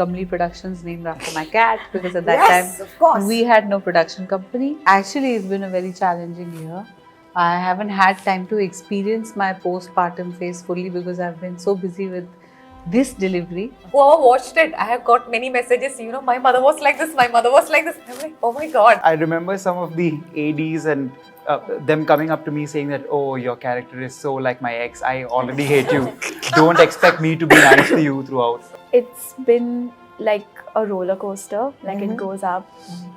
Kamli Productions named after my cat because at that Yes, time of course. we had no production company. Actually, it's been a very challenging year. I haven't had time to experience my postpartum phase fully because I've been so busy with this delivery. Whoever watched it, I have got many messages, my mother was like this, my mother was like this. I'm like, oh my god. I remember some of the ADs and them coming up to me saying that, oh, your character is so like my ex, I already hate you. Don't expect me to be nice to you throughout. It's been like a roller coaster, like it goes up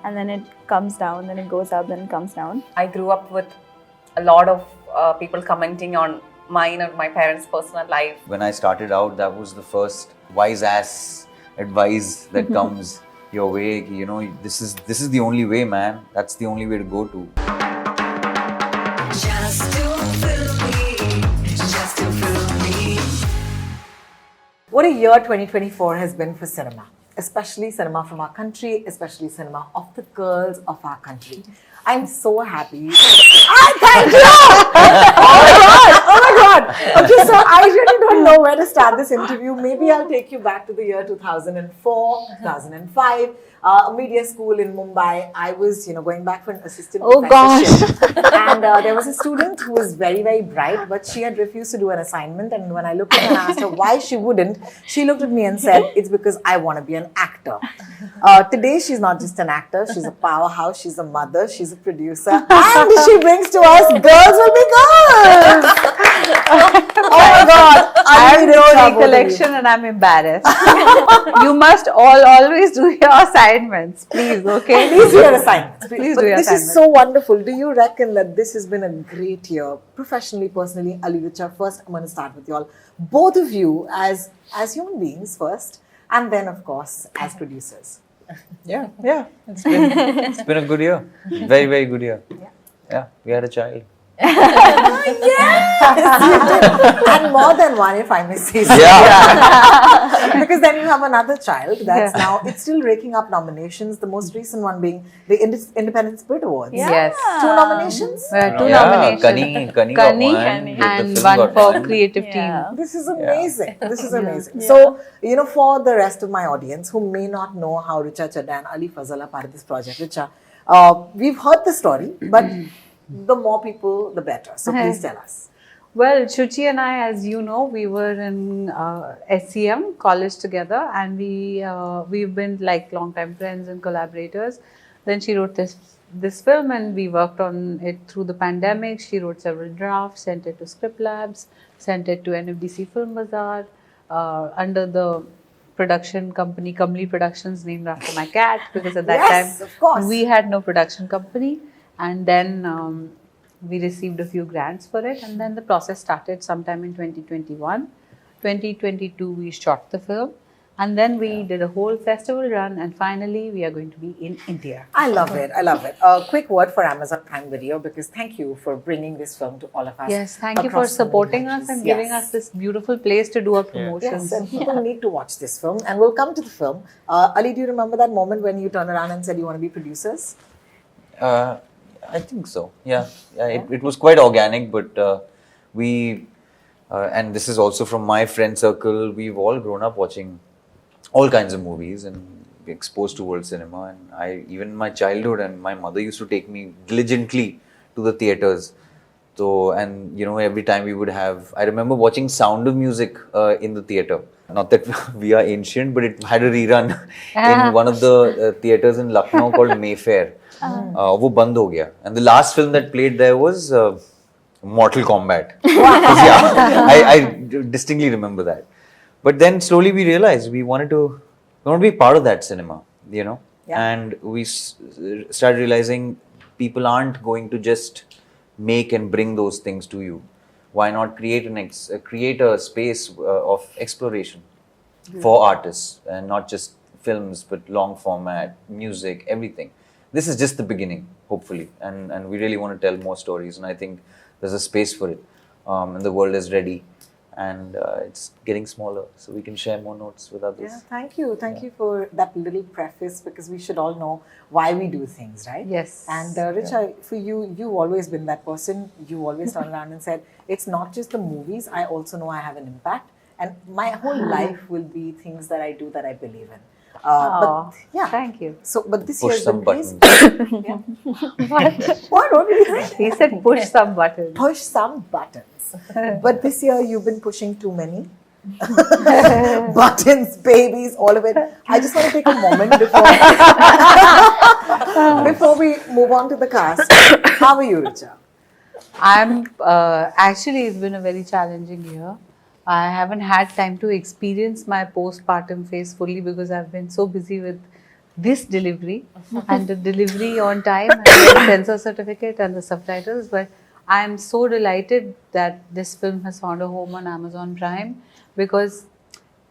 and then it comes down, then it goes up, then it comes down. I grew up with a lot of people commenting on mine and my parents' personal life. When I started out, that was the first wise ass advice that comes your way. This is the only way, man. That's the only way to go to. Just to fill me, just to fill me. What a year 2024 has been for cinema, especially cinema from our country, especially cinema of the girls of our country. I'm so happy. Thank you! Oh my god! Okay, so I really don't know where to start this interview. Maybe I'll take you back to the year 2004, 2005. A media school in Mumbai. I was, going back for an assistant professorship. And there was a student who was very, very bright, but she had refused to do an assignment. And when I looked at her and asked her why she wouldn't, she looked at me and said, it's because I want to be an actor. Today, she's not just an actor. She's a powerhouse. She's a mother. She's a producer. And she brings to us Girls Will Be Girls. Oh my God. I have no recollection and I'm embarrassed. You must always do your assignments, please, okay? Please do your assignments. Please But do your this assignments. is so wonderful. Do you reckon that this has been a great year, professionally, personally? Ali Richa, first I'm going to start with you all. Both of you as human beings first, and then of course as producers. Yeah. It's been a good year. Very, very good year. Yeah, we had a child. And more than one, if I may say so. Yeah. Because then you have another child that's now, it's still raking up nominations. The most recent one being the Independent Spirit Awards. Yes. 2 nominations. Two nominations. Kanni got Kanni one, and the film one got for one. creative Yeah. team. This is amazing. This is amazing. So, for the rest of my audience who may not know how Richa Chadha and Ali Fazal are part of this project, Richa, we've heard the story, but the more people, the better. So please tell us. Well, Ksruti and I, as you know, we were in SCM college together, and we've been like long-time friends and collaborators. Then she wrote this film, and we worked on it through the pandemic. She wrote several drafts, sent it to Script Labs, sent it to NFDC Film Bazaar under the production company Kamli Productions, named after my cat because at that Yes, time of course. we had no production company. And then we received a few grants for it, and then the process started sometime in 2021. 2022 we shot the film, and then we did a whole festival run, and finally we are going to be in India. I love it. I love it. A quick word for Amazon Prime Video, because thank you for bringing this film to all of us. Yes, thank you for across so many supporting us countries. and giving Yes. us this beautiful place to do our Yes, promotions. and people need to watch this film, and we'll come to the film. Ali, do you remember that moment when you turned around and said you want to be producers? I think so. Yeah. It was quite organic, but we, and this is also from my friend circle, we've all grown up watching all kinds of movies and exposed to world cinema. And even in my childhood, and my mother used to take me diligently to the theaters. So, and every time we would have, I remember watching Sound of Music in the theater. Not that we are ancient, but it had a rerun in one of the theaters in Lucknow called Mayfair. वो बंद हो गया, and the last film that played there was Mortal Kombat. I distinctly remember that. But then slowly we realized we wanted to be part of that cinema, and we started realizing people aren't going to just make and bring those things to you. Why not create a space of exploration for artists, and not just films, but long format, music, everything. This is just the beginning, hopefully, and we really want to tell more stories, and I think there's a space for it, and the world is ready, and it's getting smaller, so we can share more notes with others. Yeah, thank you. Thank you for that little preface, because we should all know why we do things, right? Yes. And Richa, for you, you've always been that person. You always turned around and said, it's not just the movies, I also know I have an impact. And my whole life will be things that I do that I believe in. But yeah. Thank you. So, but this Push year's some been pretty buttons. What did you say? He said push some buttons. Push some buttons. But this year you've been pushing too many. Buttons, babies, all of it. I just want to take a moment before we move on to the cast. How are you, Richa? I'm actually, it's been a very challenging year. I haven't had time to experience my postpartum phase fully because I've been so busy with this delivery and the delivery on time and the censor certificate and the subtitles. But I'm so delighted that this film has found a home on Amazon Prime because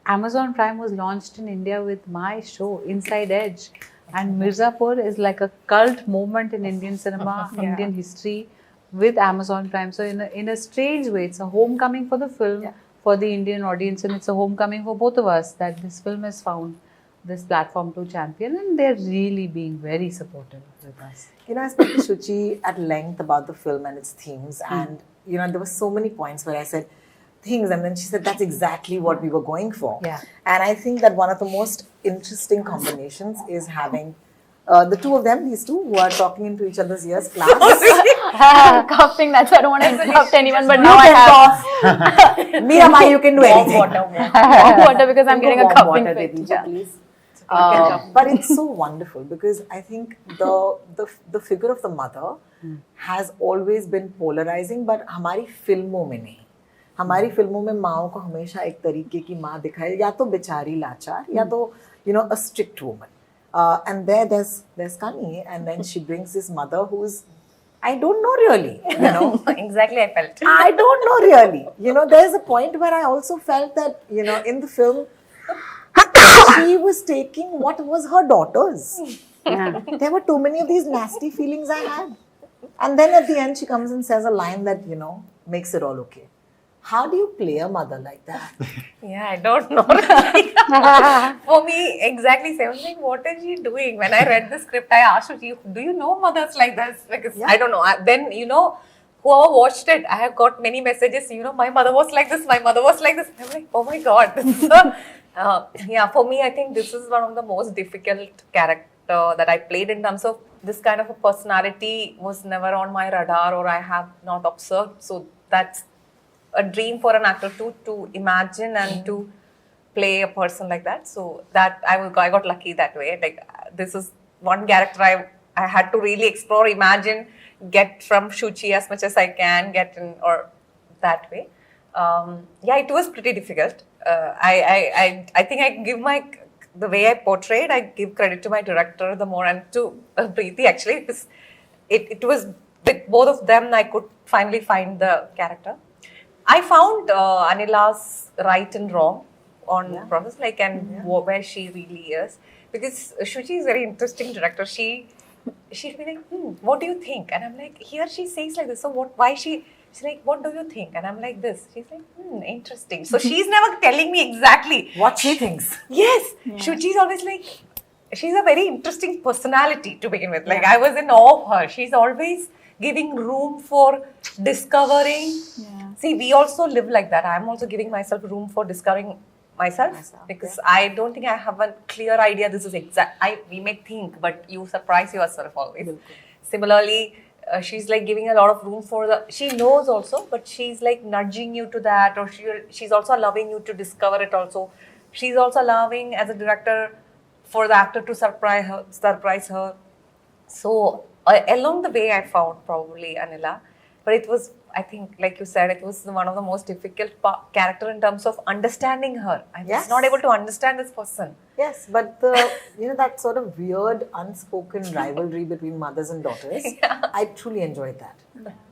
Amazon Prime was launched in India with my show, Inside Edge. And Mirzapur is like a cult moment in Indian cinema, Indian history with Amazon Prime. So in a strange way, it's a homecoming for the film, for the Indian audience, and it's a homecoming for both of us that this film has found this platform to champion, and they're really being very supportive with us. You know, I spoke to Shuchi at length about the film and its themes, and you know, there were so many points where I said things, and then she said that's exactly what we were going for. Yeah. And I think that one of the most interesting combinations is having the two of them, these two, who are talking into each other's ears, class. Coughing, that's why I don't want to interrupt anyone, but now I have Mira, you can do anything. warm water because I'm getting a Warm coughing water, fit. Devi, Yeah. please. But it's so wonderful because I think the figure of the mother has always been polarizing, but हमारी फिल्मों में नहीं. हमारी फिल्मों में माओं को हमेशा एक तरीके की माँ दिखाई, या तो बेचारी लाचार, या तो you know, a strict woman. And there's Kani, and then she brings this mother who's, I don't know really, you know. Exactly, I felt. I don't know really. You know, there's a point where I also felt that, you know, in the film, she was taking what was her daughter's. Yeah. There were too many of these nasty feelings I had. And then at the end, she comes and says a line that, you know, makes it all okay. How do you play a mother like that? Yeah, I don't know. For me, exactly same thing. What is she doing? When I read the script, I asked her, do you know mothers like this? Because I don't know. Then, you know, whoever watched it, I have got many messages, you know, my mother was like this, my mother was like this. I'm like, oh my God. Yeah, for me, I think this is one of the most difficult character that I played in terms of this kind of a personality was never on my radar or I have not observed. So that's a dream for an actor to imagine and to play a person like that. So that I got lucky that way. Like this is one character I had to really explore, imagine, get from Shuchi as much as I can, get in or that way. Yeah, it was pretty difficult. I think I give the way I portrayed, I give credit to my director the more and to Preeti actually, because it was with both of them I could finally find the character. I found Anila's right and wrong on process, like and where she really is, because Shuchi is a very interesting director. She'd be like, what do you think? And I'm like, here she says like this. So what? Why she's like, what do you think? And I'm like this. She's like, interesting. So she's never telling me exactly What she thinks. Yes, Shuchi's always like, she's a very interesting personality to begin with. Like I was in awe of her. She's always giving room for discovering. Yeah. See, we also live like that. I'm also giving myself room for discovering myself because I don't think I have a clear idea. This is exact. We may think, but you surprise yourself always. Similarly, she's like giving a lot of room for she knows also, but she's like nudging you to that, or she's also allowing you to discover it also. She's also allowing as a director for the actor to surprise her. So along the way, I found probably Anila, but it was, I think, like you said, it was one of the most difficult character in terms of understanding her. I was not able to understand this person. Yes, but you know, that sort of weird unspoken rivalry between mothers and daughters, I truly enjoyed that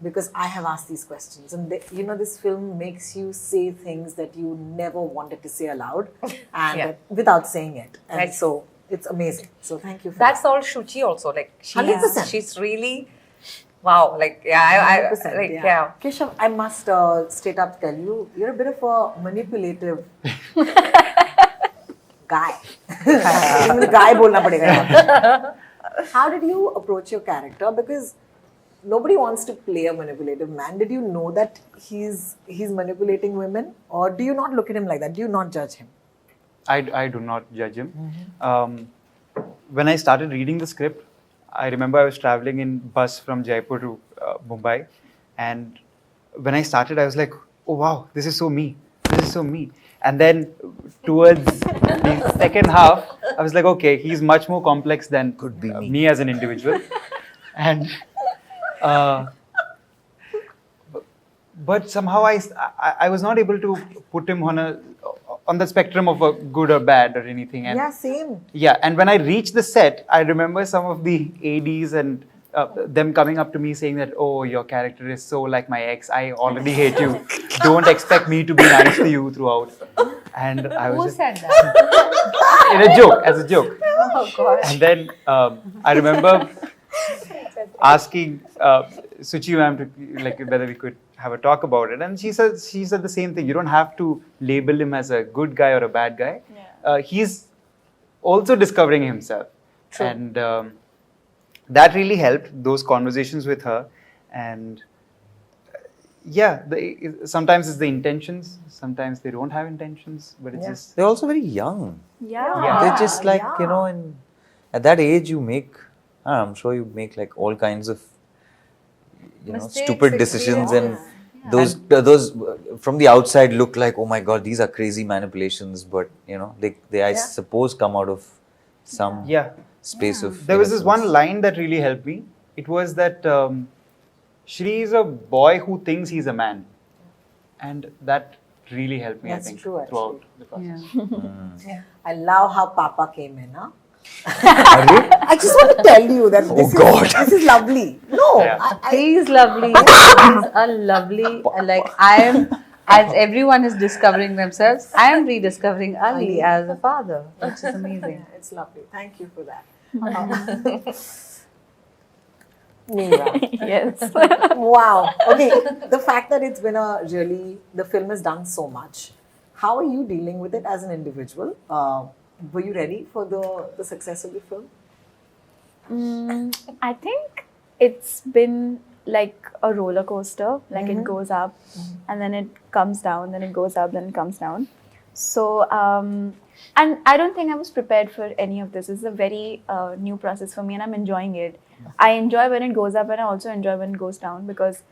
because I have asked these questions, and you know, this film makes you say things that you never wanted to say aloud, and without saying it, and so it's amazing. So thank you for That's that. all Shuchi also, like 100%. she's really wow, like I 100%, like yeah. Keshav, I must straight up tell you, you're a bit of a manipulative guy. Guy bolna padega yahan pe. How did you approach your character? Because nobody wants to play a manipulative man. Did you know that he's manipulating women, or do you not look at him like that? Do you not judge him? I do not judge him. When I started reading the script, I remember I was traveling in bus from Jaipur to Mumbai, and when I started, I was like, "Oh wow, this is so me. This is so me." And then towards the second half, I was like, "Okay, he's much more complex than Could be me. me as an individual," and. But somehow I was not able to put him on the spectrum of a good or bad or anything. And Yeah, same. yeah, and when I reached the set, I remember some of the ADs and them coming up to me saying that, "Oh, your character is so like my ex. I already hate you. Don't expect me to be nice to you throughout." And I was Who just, said that? in a joke, as a joke. Oh God. And then I remember asking Suchi ma'am to like whether we could have a talk about it, and she said the same thing. You don't have to label him as a good guy or a bad guy. He's also discovering himself, and that really helped, those conversations with her. And yeah, sometimes it's the intentions, sometimes they don't have intentions, but it's just They're also very young. Yeah. They're just like, yeah. you know, and at that age you make, I'm sure you make like all kinds of, you know, Mistakes, stupid decisions, and experiences. those from the outside look like, oh my God, these are crazy manipulations, but you know, they I suppose come out of some yeah. space of. There was this one innocence. line that really helped me. It was that Shri is a boy who thinks he's a man, and that really helped me. That's I think true, actually. throughout the process. Yeah. I love how Papa came in, huh? I just want to tell you that this is lovely. No, Yeah. He's lovely. He's a lovely. Like I am, as everyone is discovering themselves, I am rediscovering Ali as a father, which is amazing. it's lovely. Thank you for that. Meera. Yes. Wow. Okay. The fact that it's been the film has done so much. How are you dealing with it as an individual? Were you ready for the success of the film? I think it's been like a roller coaster. Like it goes up and then it comes down, then it goes up, then it comes down. So, and I don't think I was prepared for any of this. This is a very new process for me, and I'm enjoying it. I enjoy when it goes up, and I also enjoy when it goes down, because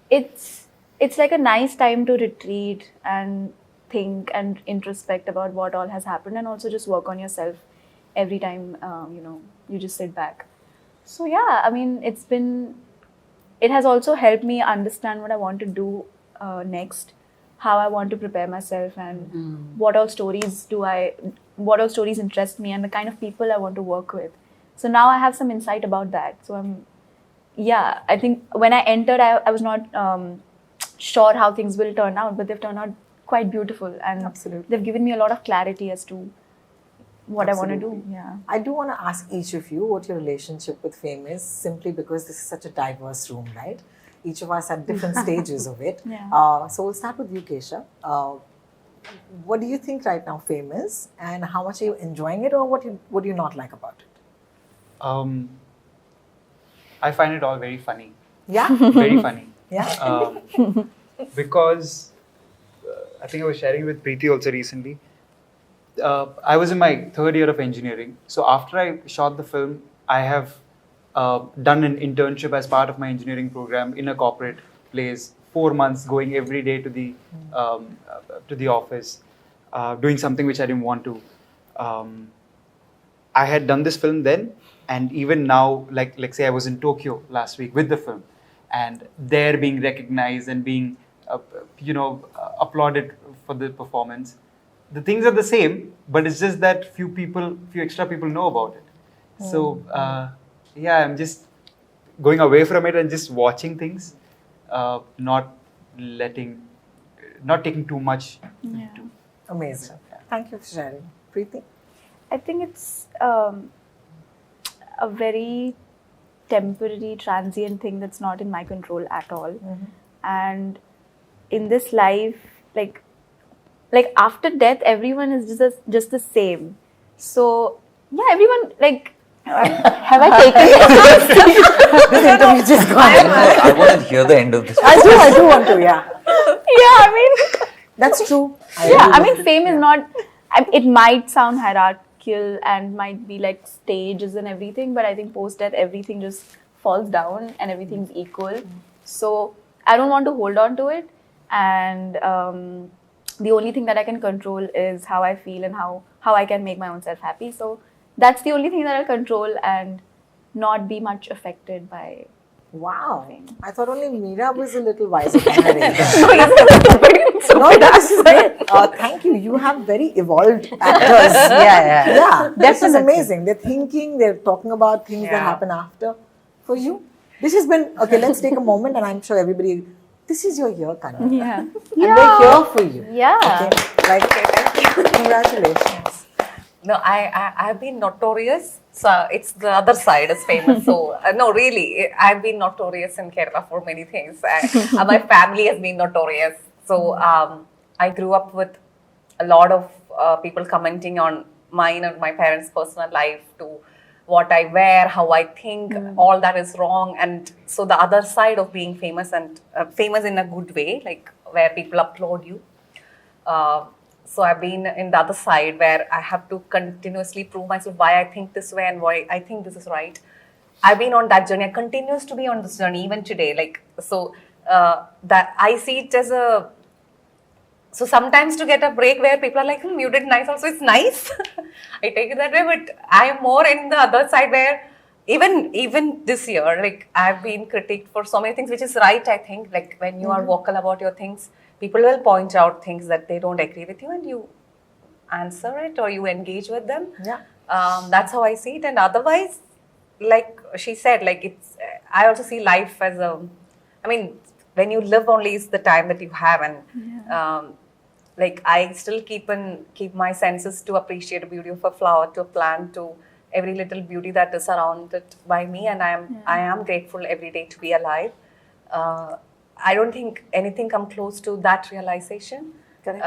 it's like a nice time to retreat and think and introspect about what all has happened, and also just work on yourself every time you just sit back. So yeah, I mean, it has also helped me understand what I want to do next, how I want to prepare myself, and what all stories interest me, and the kind of people I want to work with. So now I have some insight about that. So I think when I entered, I was not sure how things will turn out, but they've turned out quite beautiful, and Absolutely. they've given me a lot of clarity as to what I want to do. Absolutely. Yeah. I do want to ask each of you what your relationship with fame is, simply because this is such a diverse room, right? Each of us at different stages of it. Yeah. So we'll start with you, Keshav. What do you think right now fame is, and how much are you enjoying it, or what do you not like about it? I find it all very funny. Yeah? Very funny. Yeah? Because I think I was sharing with Preeti also recently. I was in my third year of engineering. So after I shot the film, I have done an internship as part of my engineering program in a corporate place. 4 months going every day to the office, doing something which I didn't want to. I had done this film then, and even now, like say I was in Tokyo last week with the film, and there being recognized and being applauded for the performance. The things are the same, but it's just that few extra people know about it. So I'm just going away from it and just watching things, not taking too much. Yeah. Amazing. Thank you for sharing. Preeti? I think it's a very temporary, transient thing that's not in my control at all. And in this life, like after death, everyone is just the same. So yeah, everyone have I taken it? This interview just gone. I want to hear the end of this. I do want to, yeah. Yeah, I mean, That's true. Yeah, I mean, fame is not. It might sound hierarchical and might be like stages and everything, but I think post death everything just falls down and everything's equal. So I don't want to hold on to it, and the only thing that I can control is how I feel and how I can make my own self happy. So that's the only thing that I'll control and not be much affected by. Wow. I thought only Meera was a little wiser than her age. No, This is great. Thank you. You have very evolved actors. Yeah. This is amazing. They're thinking, they're talking about things that happen after. For you, this has been, okay, let's take a moment and I'm sure everybody, this is your year, Kanni. Yeah. And we're here for you. Yeah. Okay, thank you. Congratulations. No, I've been notorious. So it's the other side is famous. So no, really, I've been notorious in Kerala for many things. My family has been notorious. So I grew up with a lot of people commenting on mine and my parents' personal life, to what I wear, how I think, all that is wrong. And so the other side of being famous, and famous in a good way, like where people applaud you. So I've been in the other side where I have to continuously prove myself why I think this way and why I think this is right. I've been on that journey. I continues to be on this journey even today. Like, so that I see it as a, so sometimes to get a break where people are like, you did nice also, it's nice. I take it that way, but I'm more in the other side where even this year, like I've been critiqued for so many things, which is right, I think. Like when you are vocal about your things, people will point out things that they don't agree with you and you answer it or you engage with them. Yeah. That's how I see it. And otherwise, like she said, like it's, I also see life as a, I mean, when you live only is the time that you have, and like I still keep my senses to appreciate the beauty of a flower, to a plant, to every little beauty that is surrounded by me, and I am grateful every day to be alive. I don't think anything come close to that realization. Correct.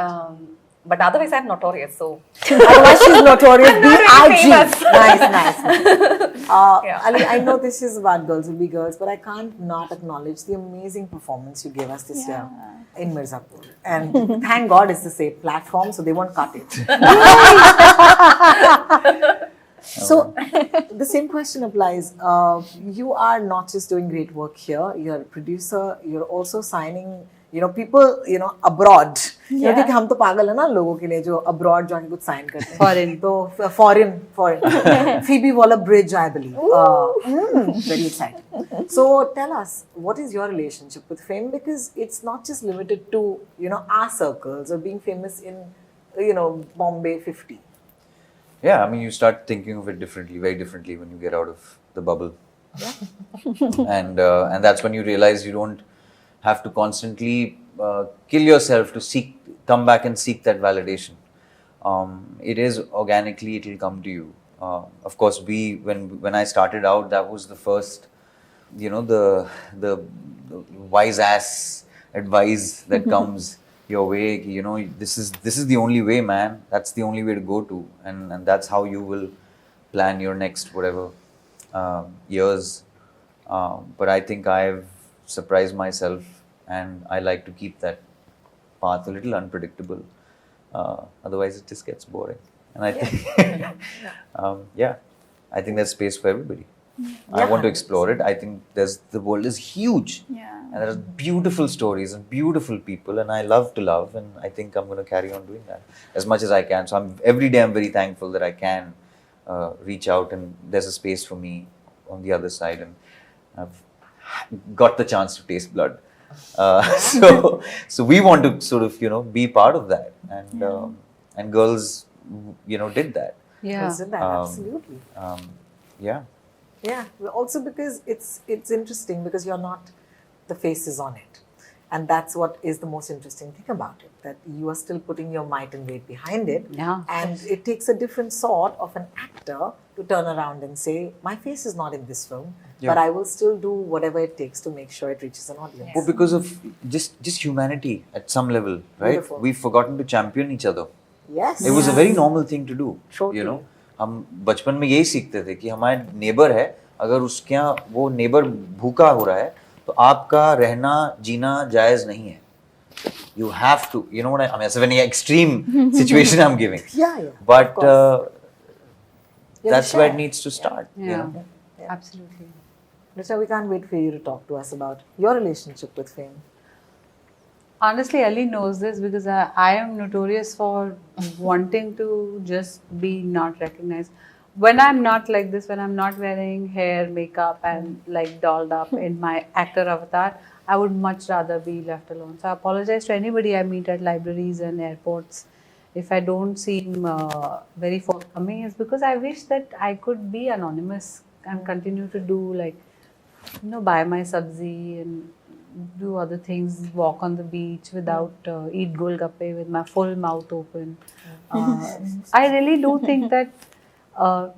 But otherwise, I'm notorious. So Otherwise, she's notorious. I'm not really famous. Nice. Yeah. Ali, I know this is about Girls Will Be Girls, but I can't not acknowledge the amazing performance you gave us this year in Mirzapur. And thank God it's the same platform, so they won't cut it. So the same question applies. You are not just doing great work here. You're a producer. You're also signing, people, abroad. Yeah. क्योंकि हम तो पागल है ना लोगों के लिए जो abroad जाके कुछ sign करते हैं. Foreign. तो foreign. Phoebe Waller-Bridge, I believe. Very exciting. So tell us, what is your relationship with fame? Because it's not just limited to our circles or being famous in Bombay 50. Yeah, I mean, you start thinking of it differently, very differently when you get out of the bubble. Yeah. And that's when you realize you don't have to constantly kill yourself to come back and seek that validation. It is organically, it will come to you. Of course, when I started out, that was the first, the wise ass advice that comes your way. This is the only way, man. That's the only way to go to, and that's how you will plan your next whatever years. But I think I've surprised myself, and I like to keep that path a little unpredictable. Otherwise, it just gets boring. And I think, I think there's space for everybody. I want to explore it. I think the world is huge. Yeah. And there are beautiful stories and beautiful people, and I love to love, and I think I'm going to carry on doing that as much as I can. So every day I'm very thankful that I can reach out, and there's a space for me on the other side, and I've got the chance to taste blood. So we want to sort of be part of that, and girls did that. Yeah. Isn't that absolutely? Yeah. Yeah. Also because it's interesting because you're not the faces on it, and that's what is the most interesting thing about it, that you are still putting your might and weight behind it. Yeah. And it takes a different sort of an actor to turn around and say, my face is not in this film, but I will still do whatever it takes to make sure it reaches an audience. Well, because of just humanity at some level, right? Beautiful. We've forgotten to champion each other. Yes. It was a very normal thing to do. Totally. हम बचपन में यही सीखते थे कि हमारे neighbour है, अगर उसके यहाँ वो नेबर भूखा हो रहा है तो आपका रहना जीना जायज़ नहीं है. You have to. You know what I mean? It's a very extreme situation I'm giving. Yeah, yeah. But of course. You have to that's where it share. needs to start. Yeah, You know? absolutely. Richa, we can't wait for you to talk to us about your relationship with fame. Honestly, Ali knows this because I am notorious for wanting to just be not recognized. When I'm not like this, when I'm not wearing hair, makeup, and like dolled up in my actor avatar, I would much rather be left alone. So I apologize to anybody I meet at libraries and airports if I don't seem very forthcoming. It's because I wish that I could be anonymous and continue to do like buy my sabzi and do other things, walk on the beach without eat golgappe with my full mouth open. I really do think that uh,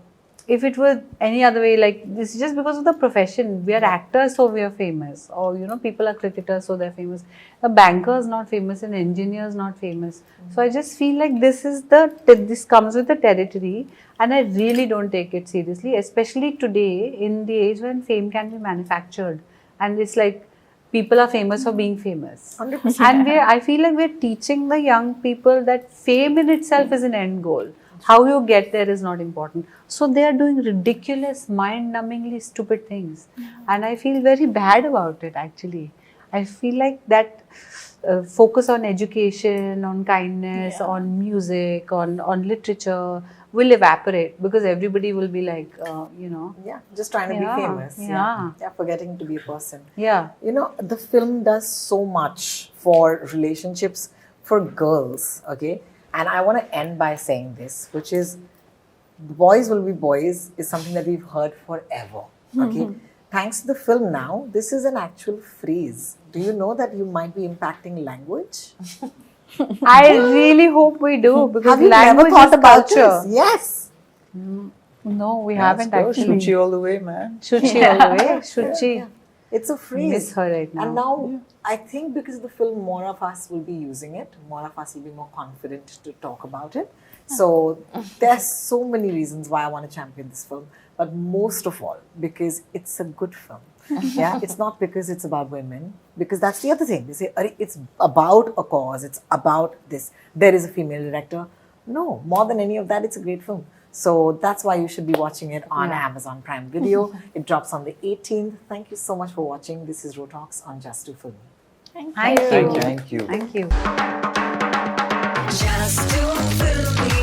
if it was any other way, like this is just because of the profession. We are actors, so we are famous, or people are cricketers, so they're famous. A banker is not famous, an engineer is not famous. So I just feel like this comes with the territory, and I really don't take it seriously, especially today in the age when fame can be manufactured, and it's like people are famous for being famous. 100%. And I feel like we're teaching the young people that fame in itself is an end goal. How you get there is not important. So they are doing ridiculous, mind-numbingly stupid things. And I feel very bad about it actually. I feel like that focus on education, on kindness, on music, on literature will evaporate because everybody will be like, Yeah, just trying to be Yeah, famous. yeah. Yeah, forgetting to be a person. yeah. The film does so much for relationships for girls, okay? And I want to end by saying this, which is boys will be boys is something that we've heard forever, okay? Thanks to the film now, this is an actual phrase. Do you know that you might be impacting language? I really hope we do because Have you language never thought is about culture. this? Yes. No, we Let's haven't go. actually. Shuchi all the way, man. Shuchi all the way. Shuchi. It's a phrase. Miss her right now. And now, I think because of the film, more of us will be using it. More of us will be more confident to talk about it. So, there's so many reasons why I want to champion this film. But most of all, because it's a good film. Yeah, it's not because it's about women. Because that's the other thing. They say, "Arey, it's about a cause. It's about this. There is a female director." No, more than any of that, it's a great film. So that's why you should be watching it on Amazon Prime Video. It drops on the 18th. Thank you so much for watching. This is Rotalks on Just to Film. Thank you. Thank you. Thank you. Just to fill me